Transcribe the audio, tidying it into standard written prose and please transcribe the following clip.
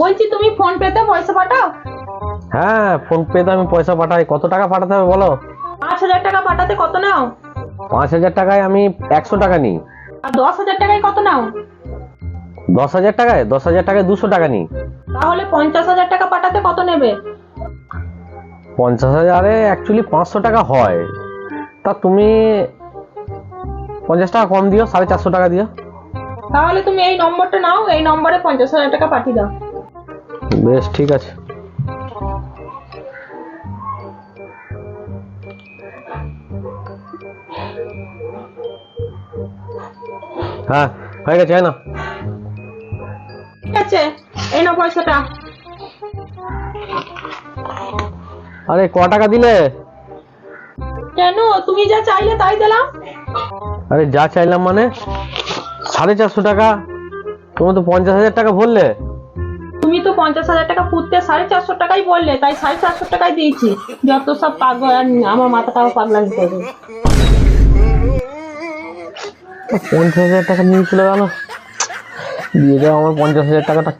বলছি তুমি ফোন পেতে পয়সা পাঠাও? হ্যাঁ, ফোন পেতে আমি পয়সা পাঠাই। কত টাকা পাঠাতে হবে বলো? 5,000 টাকা পাঠাতে কত নাও? 5,000 টাকায় আমি 100 টাকা নিই। আর 10,000 টাকায় কত নাও? 10,000 টাকায় 200 টাকা নিই। তাহলে 50,000 টাকা পাঠাতে কত নেবে? 50,000-এ অ্যাকচুয়ালি 500 টাকা হয়। তা তুমি 50 টাকা কম দিও, 450 টাকা দিও। তাহলে তুমি এই নম্বরটা নাও, এই নম্বরে 50,000 টাকা পাঠিয়ে দাও। বেশ, ঠিক আছে। হ্যাঁ, হয়ে গেছে না? ঠিক আছে, এই নাও পয়সাটা। আরে ক টাকা দিলে? কেন, তুমি যা চাইলে তাই দিলাম। আরে যা চাইলাম মানে 450 টাকা? তুমি তো 50,000 টাকা বললে। তুমি তো 50,000 টাকা পুঁততে 450 টাকাই বললে, তাই 450 টাকাই দিয়েছি। যত সব পাগল, আর আমার মাথাটাও পাগলামি করে। 50,000 টাকা নিয়ে চলে গেল। দিয়ে দাও আমার 50,000 টাকাটা।